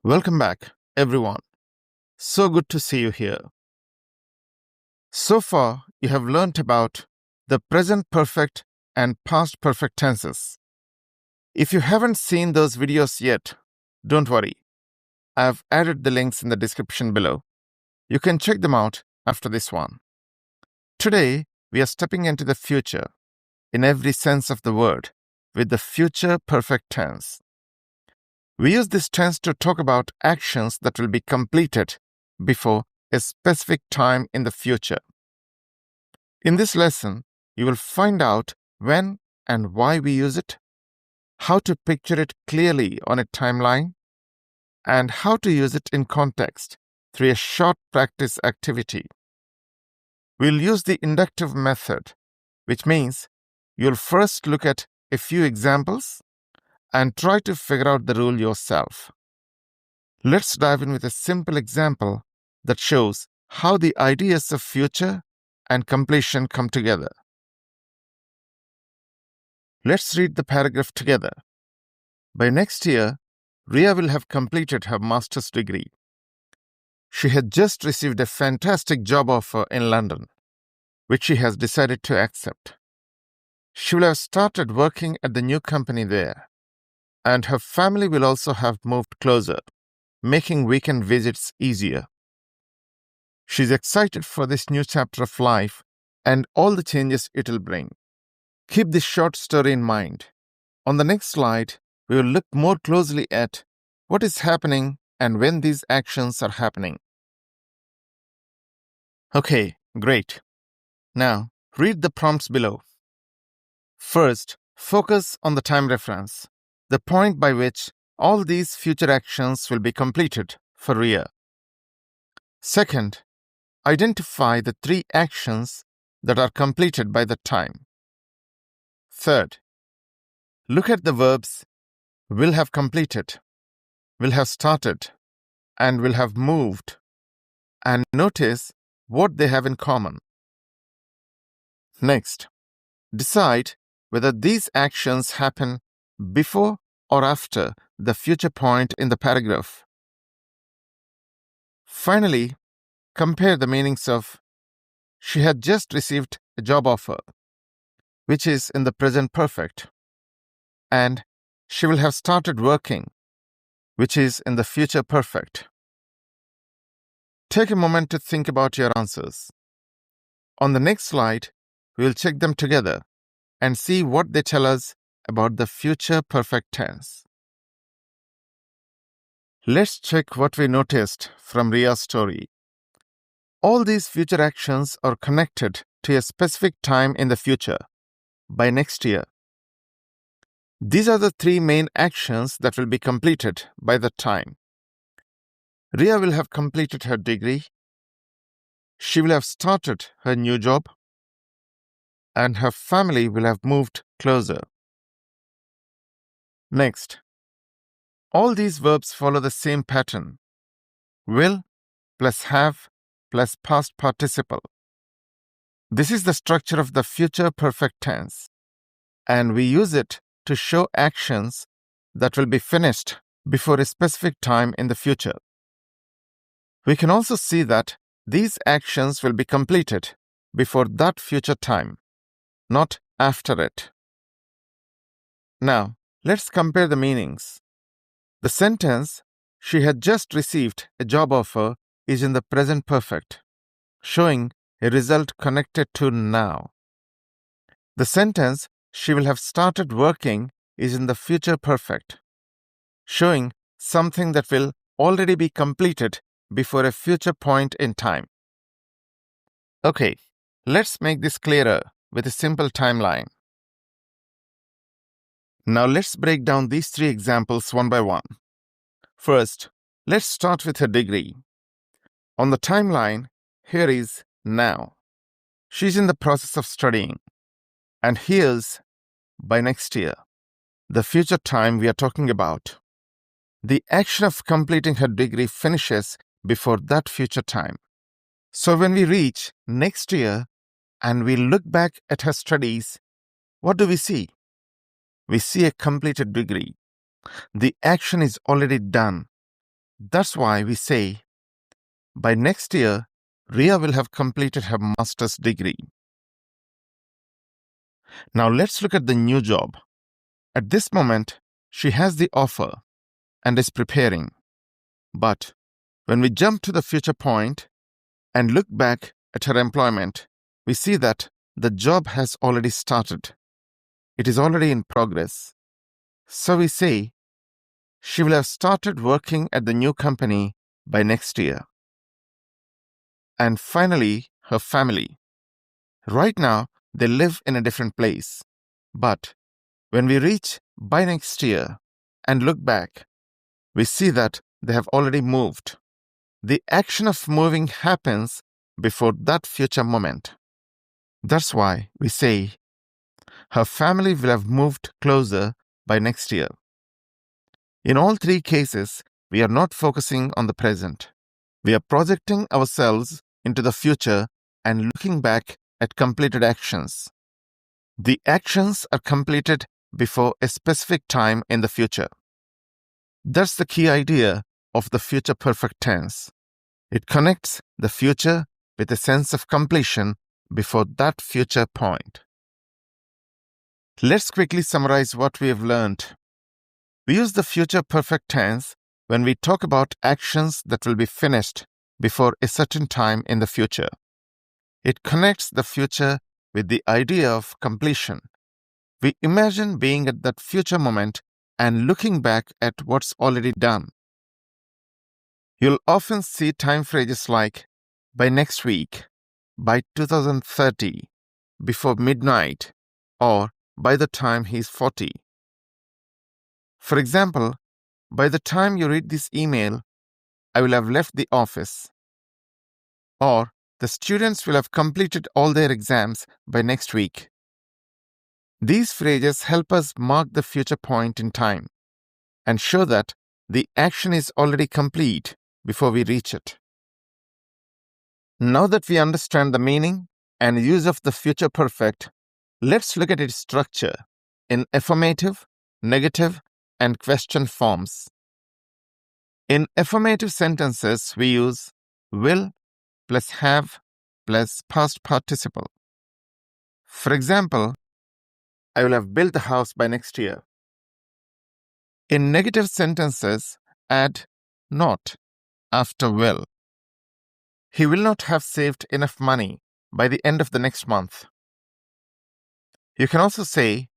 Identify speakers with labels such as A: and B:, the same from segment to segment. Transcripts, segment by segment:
A: Welcome back, everyone. So good to see you here. So far, you have learnt about the present perfect and past perfect tenses. If you haven't seen those videos yet, don't worry. I have added the links in the description below. You can check them out after this one. Today, we are stepping into the future, in every sense of the word, with the future perfect tense. We use this tense to talk about actions that will be completed before a specific time in the future. In this lesson, you will find out when and why we use it, how to picture it clearly on a timeline, and how to use it in context through a short practice activity. We'll use the inductive method, which means you'll first look at a few examples and try to figure out the rule yourself. Let's dive in with a simple example that shows how the ideas of future and completion come together. Let's read the paragraph together. By next year, Ria will have completed her master's degree. She had just received a fantastic job offer in London, which she has decided to accept. She will have started working at the new company there, and her family will also have moved closer, making weekend visits easier. She's excited for this new chapter of life and all the changes it will bring. Keep this short story in mind. On the next slide, we will look more closely at what is happening and when these actions are happening. Okay, great. Now, read the prompts below. First, focus on the time reference, the point by which all these future actions will be completed for Ria. Second, identify the 3 actions that are completed by the time. Third, look at the verbs will have completed, will have started, and will have moved, and notice what they have in common. Next, decide whether these actions happen before or after the future point in the paragraph. Finally, compare the meanings of she had just received a job offer, which is in the present perfect, and she will have started working, which is in the future perfect. Take a moment to think about your answers. On the next slide, we will check them together and see what they tell us about the future perfect tense. Let's check what we noticed from Ria's story. All these future actions are connected to a specific time in the future, by next year. These are the 3 main actions that will be completed by that time. Ria will have completed her degree, she will have started her new job, and her family will have moved closer. Next, all these verbs follow the same pattern: will plus have plus past participle. This is the structure of the future perfect tense, and we use it to show actions that will be finished before a specific time in the future. We can also see that these actions will be completed before that future time, not after it. Now, let's compare the meanings. The sentence, she had just received a job offer, is in the present perfect, showing a result connected to now. The sentence, she will have started working, is in the future perfect, showing something that will already be completed before a future point in time. Okay, let's make this clearer with a simple timeline. Now let's break down these 3 examples one by one. First, let's start with her degree. On the timeline, here is now. She's in the process of studying. And here's by next year, the future time we are talking about. The action of completing her degree finishes before that future time. So when we reach next year and we look back at her studies, what do we see? We see a completed degree. The action is already done. That's why we say, by next year, Ria will have completed her master's degree. Now let's look at the new job. At this moment, she has the offer and is preparing. But when we jump to the future point and look back at her employment, we see that the job has already started. It is already in progress. So we say, she will have started working at the new company by next year. And finally, her family. Right now, they live in a different place. But when we reach by next year and look back, we see that they have already moved. The action of moving happens before that future moment. That's why we say, her family will have moved closer by next year. In all three cases, we are not focusing on the present. We are projecting ourselves into the future and looking back at completed actions. The actions are completed before a specific time in the future. That's the key idea of the future perfect tense. It connects the future with a sense of completion before that future point. Let's quickly summarize what we have learned. We use the future perfect tense when we talk about actions that will be finished before a certain time in the future. It connects the future with the idea of completion. We imagine being at that future moment and looking back at what's already done. You'll often see time phrases like by next week, by 2030, before midnight, or by the time he's 40. For example, by the time you read this email, I will have left the office. Or the students will have completed all their exams by next week. These phrases help us mark the future point in time and show that the action is already complete before we reach it. Now that we understand the meaning and use of the future perfect, let's look at its structure in affirmative, negative, and question forms. In affirmative sentences, we use will plus have plus past participle. For example, I will have built the house by next year. In negative sentences, add not after will. He will not have saved enough money by the end of the next month. You can also say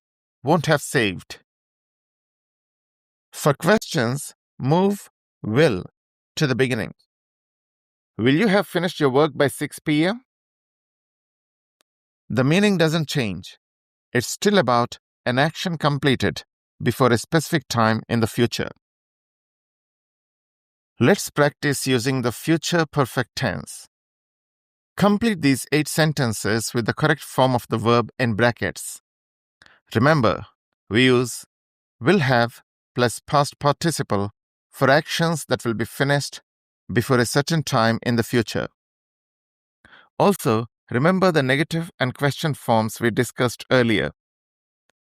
A: won't have saved. For questions, move will to the beginning. Will you have finished your work by 6 p.m.? The meaning doesn't change. It's still about an action completed before a specific time in the future. Let's practice using the future perfect tense. Complete these 8 sentences with the correct form of the verb in brackets. Remember, we use will have plus past participle for actions that will be finished before a certain time in the future. Also, remember the negative and question forms we discussed earlier.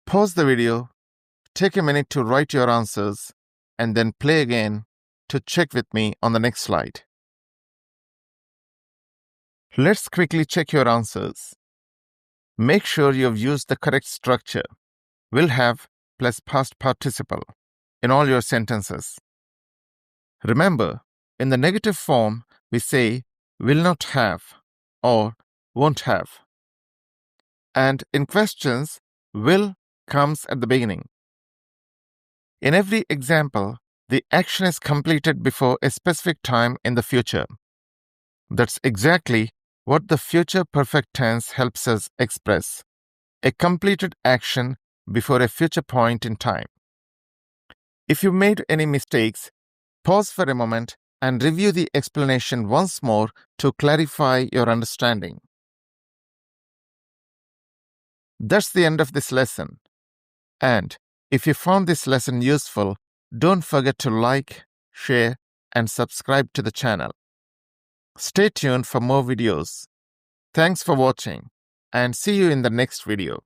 A: Pause the video, take a minute to write your answers, and then play again to check with me on the next slide. Let's quickly check your answers. Make sure you have used the correct structure, will have plus past participle, in all your sentences. Remember, in the negative form, we say will not have or won't have. And in questions, will comes at the beginning. In every example, the action is completed before a specific time in the future. That's exactly what the future perfect tense helps us express: a completed action before a future point in time. If you made any mistakes, pause for a moment and review the explanation once more to clarify your understanding. That's the end of this lesson. And if you found this lesson useful, don't forget to like, share, and subscribe to the channel. Stay tuned for more videos. Thanks for watching, and see you in the next video.